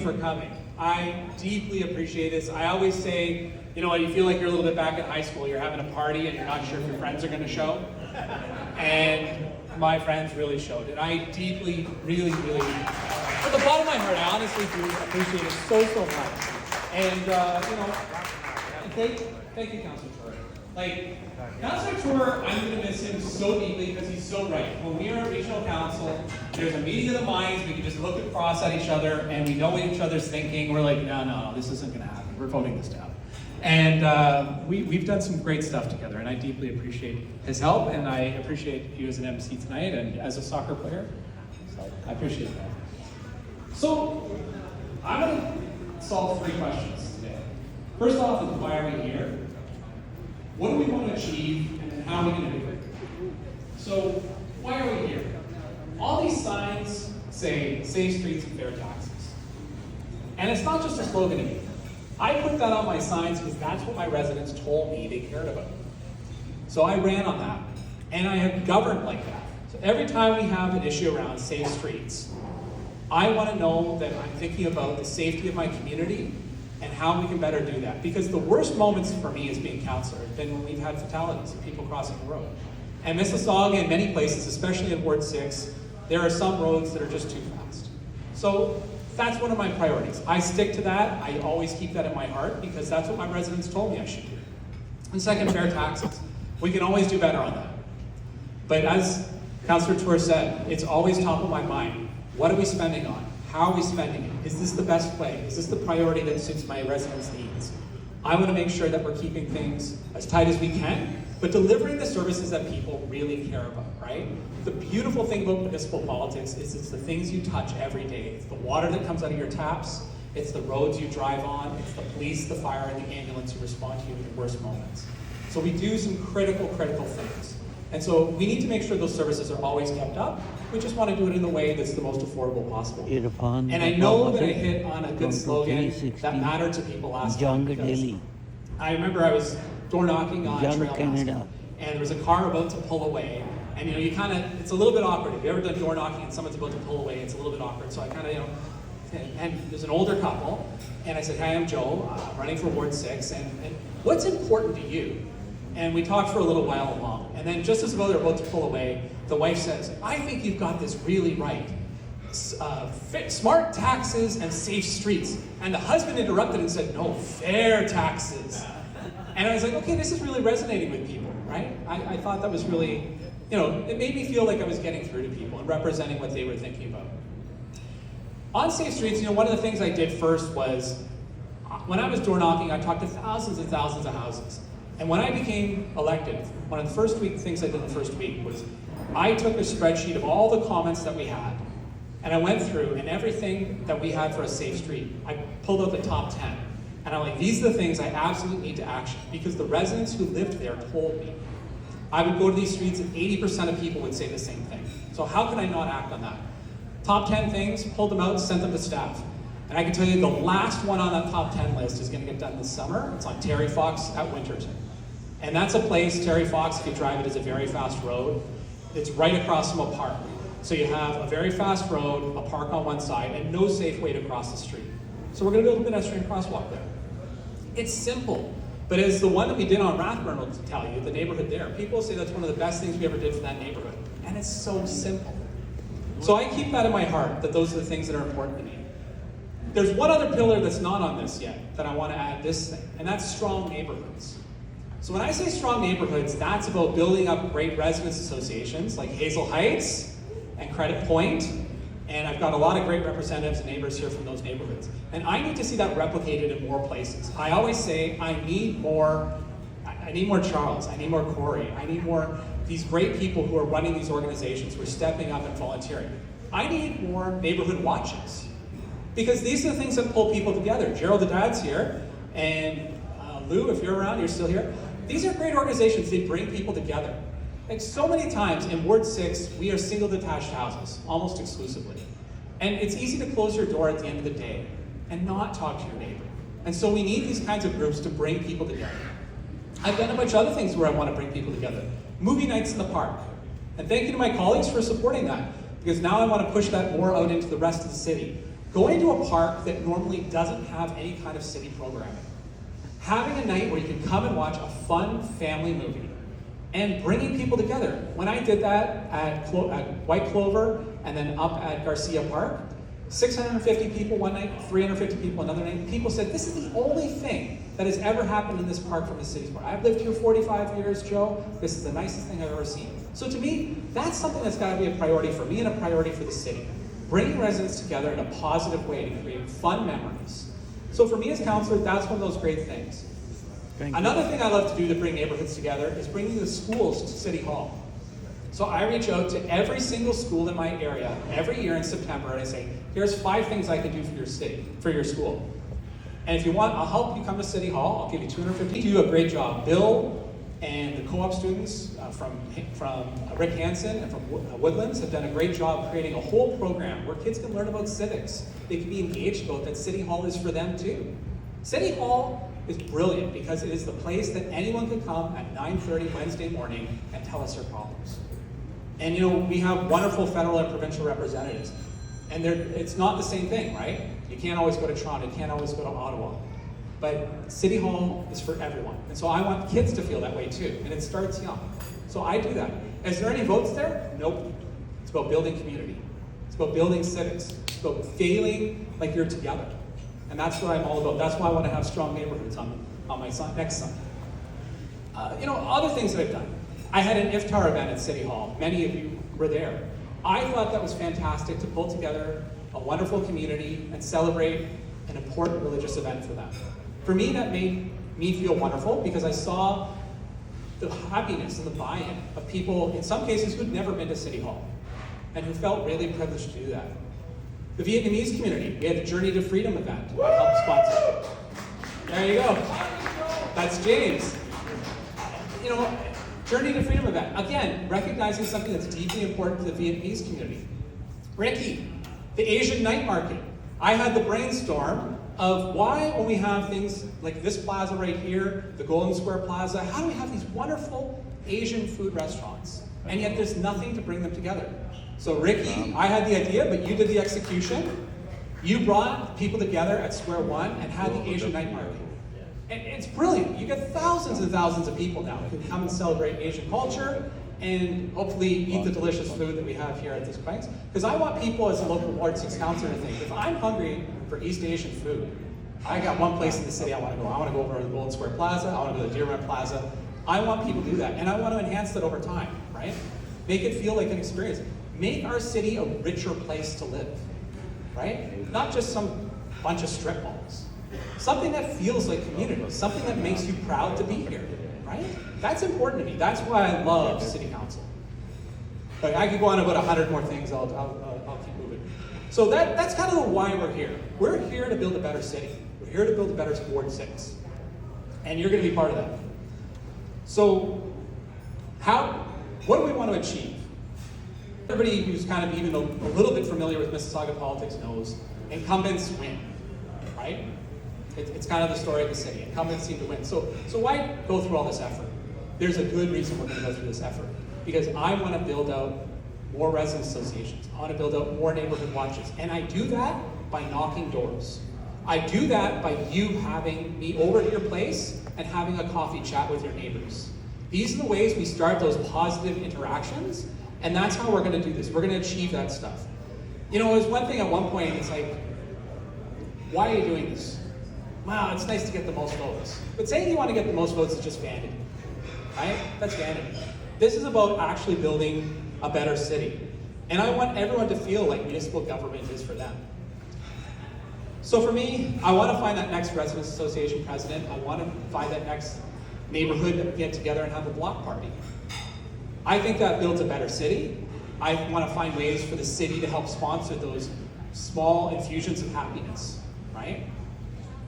for coming. I deeply appreciate this. I always say, you know, you feel like you're a little bit back in high school. You're having a party and you're not sure if your friends are going to show. And my friends really showed. And I deeply, really, from the bottom of my heart, I honestly do appreciate it so much. And, you know, thank you, Councillor Tour. Like, Councillor Tour, I'm going to miss him so deeply because he's so right. When we are at regional council, there's a meeting of the minds. We can just look across at each other and we know what each other's thinking. We're like, no, this isn't going to happen. We're voting this down. And we've done some great stuff together, and I deeply appreciate his help, and I appreciate you as an MC tonight and as a soccer player. So I appreciate that. So I'm going to solve 3 questions today. First off, is why are we here? What do we want to achieve, and then how are we going to do it? So why are we here? All these signs say safe streets and fair taxes. And it's not just a slogan anymore. I put that on my signs because that's what my residents told me they cared about. So I ran on that, and I have governed like that. So every time we have an issue around safe streets, I want to know that I'm thinking about the safety of my community and how we can better do that. Because the worst moments for me as being councillor have been when we've had fatalities of people crossing the road. And Mississauga, in many places, especially in Ward 6, there are some roads that are just too fast. So that's one of my priorities. I stick to that. I always keep that in my heart because that's what my residents told me I should do. And second, fair taxes. We can always do better on that. But as Councillor Tour said, it's always top of my mind. What are we spending on? How are we spending it? Is this the best way? Is this the priority that suits my residents' needs? I want to make sure that we're keeping things as tight as we can, but delivering the services that people really care about, right? The beautiful thing about municipal politics is it's the things you touch every day. It's the water that comes out of your taps, it's the roads you drive on, it's the police, the fire, and the ambulance who respond to you in your worst moments. So we do some critical things. And so we need to make sure those services are always kept up. We just want to do it in the way that's the most affordable possible. And I know that I hit on a good slogan that mattered to people last time. I remember I was door knocking on Trail Canada, and there was a car about to pull away. And you know, you kind of, it's a little bit awkward. If you ever done door knocking and someone's about to pull away, it's a little bit awkward. So I kind of, you know, and there's an older couple, and I said, "Hi, I'm Joe, running for Ward 6, and what's important to you?" And we talked for a little while along. And then just as they're about to pull away, the wife says, "I think you've got this really right. Smart taxes and safe streets." And the husband interrupted and said, "No, fair taxes." And I was like, okay, this is really resonating with people, right? I thought that was really, you know, it made me feel like I was getting through to people and representing what they were thinking about. On safe streets, you know, one of the things I did first was, when I was door knocking, I talked to thousands and thousands of houses. And when I became elected, one of the first things I did the first week was I took a spreadsheet of all the comments that we had, and I went through, and everything that we had for a safe street, I pulled out the top 10. And I'm like, these are the things I absolutely need to action, because the residents who lived there told me. I would go to these streets and 80% of people would say the same thing. So how can I not act on that? Top 10 things, pulled them out, sent them to staff. And I can tell you the last one on that top 10 list is going to get done this summer. It's on Terry Fox at Winterton. And that's a place, Terry Fox, if you drive it, is a very fast road. It's right across from a park. So you have a very fast road, a park on one side, and no safe way to cross the street. So we're going to build a pedestrian crosswalk there. It's simple, but as the one that we did on Rathburn will tell you, the neighborhood there, people say that's one of the best things we ever did for that neighborhood. And it's so simple. So I keep that in my heart, that those are the things that are important to me. There's one other pillar that's not on this yet that I want to add this thing, and that's strong neighborhoods. So when I say strong neighborhoods, that's about building up great residents associations like Hazel Heights and Credit Point, and I've got a lot of great representatives and neighbors here from those neighborhoods. And I need to see that replicated in more places. I always say I need more Charles, I need more Corey, I need more these great people who are running these organizations, who are stepping up and volunteering. I need more neighborhood watches, because these are the things that pull people together. Gerald the dad's here, and Lou, if you're around, you're still here. These are great organizations, they bring people together. Like so many times in Ward 6, we are single detached houses, almost exclusively. And it's easy to close your door at the end of the day and not talk to your neighbor. And so we need these kinds of groups to bring people together. I've done a bunch of other things where I want to bring people together. Movie nights in the park. And thank you to my colleagues for supporting that, because now I want to push that more out into the rest of the city. Going to a park that normally doesn't have any kind of city programming. Having a night where you can come and watch a fun family movie. And bringing people together. When I did that at White Clover and then up at Garcia Park, 650 people one night, 350 people another night. People said, this is the only thing that has ever happened in this park from the city's part. I've lived here 45 years, Joe. This is the nicest thing I've ever seen. So to me, that's something that's got to be a priority for me and a priority for the city. Bringing residents together in a positive way to create fun memories. So for me as councillor, that's one of those great things. Another thing I love to do to bring neighborhoods together is bringing the schools to City Hall. So I reach out to every single school in my area every year in September and I say, here's 5 things I can do for your city, for your school. And if you want, I'll help you come to City Hall. I'll give you $250. You do a great job. Bill and the co-op students from Rick Hansen and from Woodlands have done a great job creating a whole program where kids can learn about civics. They can be engaged about that City Hall is for them too. City Hall is brilliant because it is the place that anyone can come at 9:30 Wednesday morning and tell us their problems. And you know, we have wonderful federal and provincial representatives. And it's not the same thing, right? You can't always go to Toronto, you can't always go to Ottawa. But City Hall is for everyone. And so I want kids to feel that way too. And it starts young. So I do that. Is there any votes there? Nope. It's about building community. It's about building civics. It's about feeling like you're together. And that's what I'm all about. That's why I want to have strong neighborhoods on my next summit. You know, other things that I've done. I had an iftar event at City Hall. Many of you were there. I thought that was fantastic to pull together a wonderful community and celebrate an important religious event for them. For me, that made me feel wonderful because I saw the happiness and the buy-in of people, in some cases, who'd never been to City Hall and who felt really privileged to do that. The Vietnamese community, we had a Journey to Freedom event. I helped sponsor. There you go. That's James. You know, Journey to Freedom event. Again, recognizing something that's deeply important to the Vietnamese community. Ricky, the Asian night market. I had the brainstorm of why, when we have things like this plaza right here, the Golden Square Plaza, how do we have these wonderful Asian food restaurants? And yet there's nothing to bring them together. So Ricky, I had the idea, but you did the execution. You brought people together at Square One and had the Asian night market. And it's brilliant. You get thousands and thousands of people now who come and celebrate Asian culture and hopefully eat the delicious food that we have here at this place. Because I want people as a local Ward 6 councillor to think, if I'm hungry for East Asian food, I got one place in the city I want to go. I want to go over to the Golden Square Plaza. I want to go to the Deer Run Plaza. I want people to do that. And I want to enhance that over time, right? Make it feel like an experience. Make our city a richer place to live, right? Not just some bunch of strip malls. Something that feels like community, something that makes you proud to be here, right? That's important to me. That's why I love city council. But I could go on about 100 more things. I'll keep moving. So that's kind of why we're here. We're here to build a better city. We're here to build a better Ward 6. And you're going to be part of that. So what do we want to achieve? Everybody who's kind of even a little bit familiar with Mississauga politics knows incumbents win, right? It's kind of the story of the city. Incumbents seem to win. So why go through all this effort? There's a good reason we're going to go through this effort. Because I want to build out more resident associations. I want to build out more neighborhood watches. And I do that by knocking doors. I do that by you having me over to your place and having a coffee chat with your neighbors. These are the ways we start those positive interactions. And that's how we're going to do this. We're going to achieve that stuff. You know, it was one thing at one point, it's like, why are you doing this? Wow, it's nice to get the most votes. But saying you want to get the most votes is just vanity, right? That's vanity. This is about actually building a better city. And I want everyone to feel like municipal government is for them. So for me, I want to find that next residents association president. I want to find that next neighborhood that we get together and have a block party. I think that builds a better city. I want to find ways for the city to help sponsor those small infusions of happiness, right?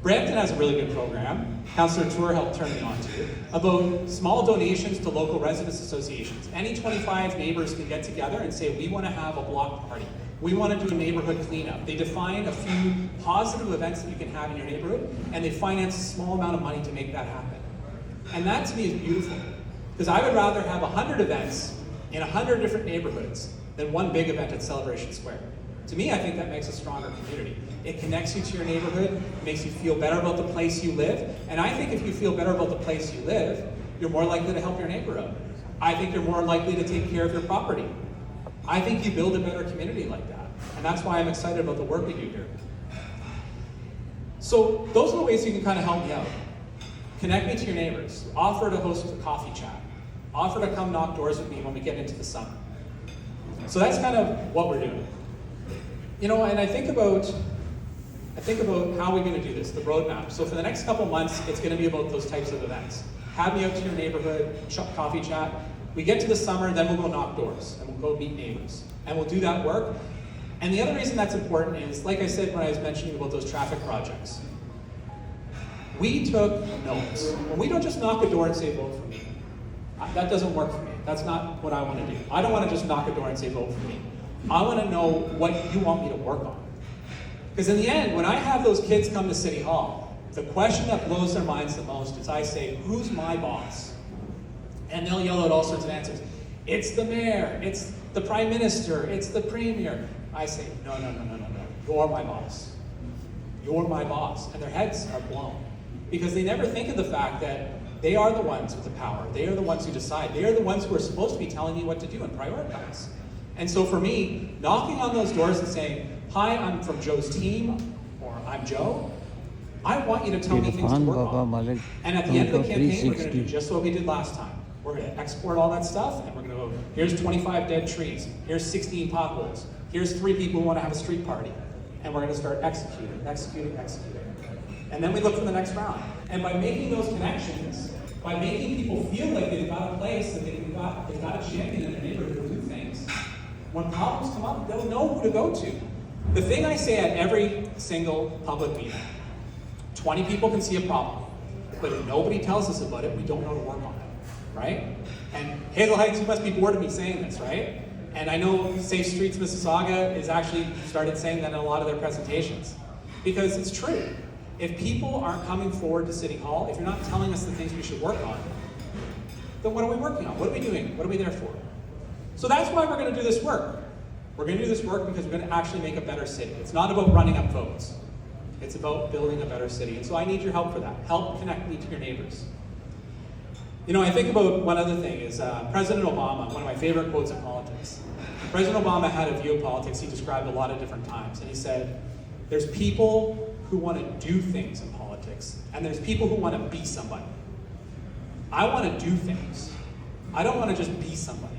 Brampton has a really good program, Councillor Tour helped turn me on to, about small donations to local residents associations. Any 25 neighbors can get together and say, we want to have a block party. We want to do a neighborhood cleanup. They define a few positive events that you can have in your neighborhood, and they finance a small amount of money to make that happen. And that to me is beautiful, because I would rather have 100 events in 100 different neighborhoods than one big event at Celebration Square. To me, I think that makes a stronger community. It connects you to your neighborhood, it makes you feel better about the place you live, and I think if you feel better about the place you live, you're more likely to help your neighbor out. I think you're more likely to take care of your property. I think you build a better community like that, and that's why I'm excited about the work we do here. So those are the ways you can kind of help me out. Connect me to your neighbors, offer to host a coffee chat, offer to come knock doors with me when we get into the summer. So that's kind of what we're doing. You know, and I think about how we're going to do this, the roadmap. So for the next couple months, it's going to be about those types of events. Have me out to your neighborhood, coffee chat. We get to the summer, then we'll go knock doors, and we'll go meet neighbors. And we'll do that work. And the other reason that's important is, like I said when I was mentioning about those traffic projects, we took notes. When we don't just knock a door and say, vote for me, that doesn't work for me. That's not what I want to do. I don't want to just knock a door and say, vote for me. I want to know what you want me to work on. Because in the end, when I have those kids come to City Hall, the question that blows their minds the most is I say, who's my boss? And they'll yell out all sorts of answers. It's the mayor, it's the prime minister, it's the premier. I say, no. You're my boss. You're my boss. And their heads are blown. Because they never think of the fact that they are the ones with the power. They are the ones who decide. They are the ones who are supposed to be telling you what to do and prioritize. And so for me, knocking on those doors and saying, hi, I'm from Joe's team, or I'm Joe, I want you to tell me things to work on. And at the end of the campaign, we're going to do just what we did last time. We're going to export all that stuff, and we're going to go, here's 25 dead trees, here's 16 potholes, here's 3 people who want to have a street party. And we're going to start executing. And then we look for the next round. And by making those connections, by making people feel like they've got a place, that they've got a champion in their neighborhood to do things, when problems come up, they'll know who to go to. The thing I say at every single public meeting, 20 people can see a problem, but if nobody tells us about it, we don't know to work on it, right? And Hazel Heights, you must be bored of me saying this, right? And I know Safe Streets Mississauga is actually started saying that in a lot of their presentations, because it's true. If people aren't coming forward to City Hall, if you're not telling us the things we should work on, then what are we working on? What are we doing? What are we there for? So that's why we're going to do this work. We're going to do this work because we're going to actually make a better city. It's not about running up votes. It's about building a better city. And so I need your help for that. Help connect me to your neighbors. You know, I think about one other thing is President Obama, one of my favorite quotes in politics. President Obama had a view of politics he described a lot of different times. And he said, there's people who want to do things in politics, and there's people who want to be somebody. I want to do things. I don't want to just be somebody.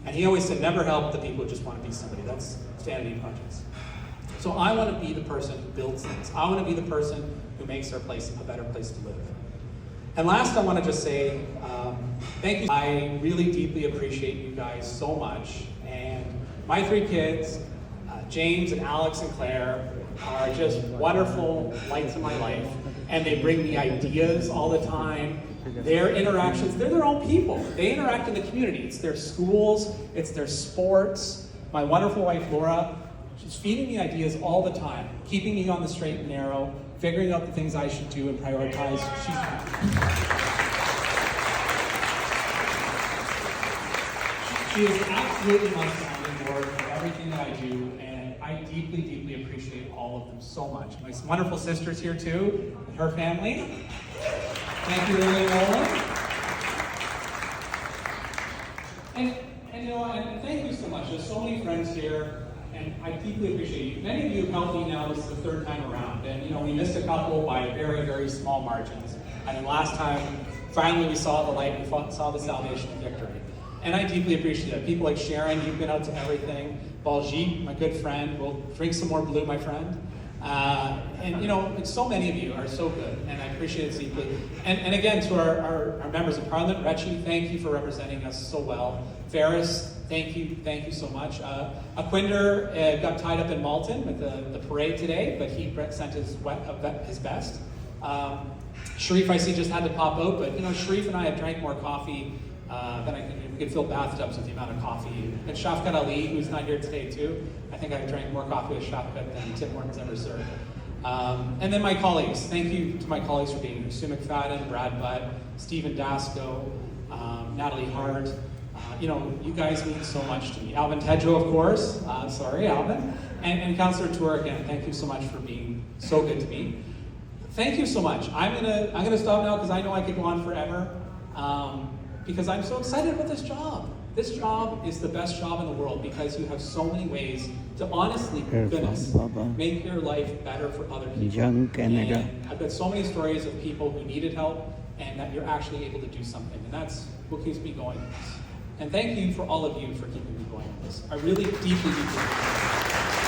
And he always said, never help the people who just want to be somebody. That's vanity projects. So I want to be the person who builds things. I want to be the person who makes our place a better place to live. And last, I want to just say, thank you. I really deeply appreciate you guys so much. And my 3 kids, James and Alex and Claire, are just wonderful lights in my life. And they bring me ideas all the time. Their interactions, they're their own people. They interact in the community. It's their schools, it's their sports. My wonderful wife, Laura, she's feeding me ideas all the time, keeping me on the straight and narrow, figuring out the things I should do and prioritize. She is absolutely my sounding board for everything that I do, and I deeply, deeply appreciate all of them so much. My wonderful sister's here too, and her family. Thank you, Lily Nolan. And you know, and thank you so much. There's so many friends here, and I deeply appreciate you. Many of you have helped me now. This is the 3rd time around, and you know, we missed a couple by very, very small margins. And then last time, finally, we saw the light. We saw the salvation and victory. And I deeply appreciate it. People like Sharon, you've been out to everything. Baljeet, my good friend, we'll drink some more blue, my friend. And you know, so many of you are so good, and I appreciate it deeply. And again, to our members of Parliament, Retchie, thank you for representing us so well. Ferris, thank you so much. Aquinder got tied up in Malton with the parade today, but he sent his best. Sharif, I see, just had to pop out, but you know, Sharif and I have drank more coffee than we could fill bathtubs with the amount of coffee. And Shafqat Ali, who's not here today too, I think I've drank more coffee with Shafqat than Tim Hortons ever served. And then my colleagues, thank you to my colleagues for being here. Sue McFadden, Brad Butt, Stephen Dasco, Natalie Hart. You know, you guys mean so much to me. Alvin Tedrow, of course. Sorry, Alvin. And Councillor Tour, again, thank you so much for being so good to me. Thank you so much. I'm gonna stop now because I know I could go on forever. Because I'm so excited about this job. This job is the best job in the world because you have so many ways to honestly, goodness, make your life better for other people. And I've got so many stories of people who needed help and that you're actually able to do something. And that's what keeps me going in this. And thank you for all of you for keeping me going in this. I really deeply appreciate it.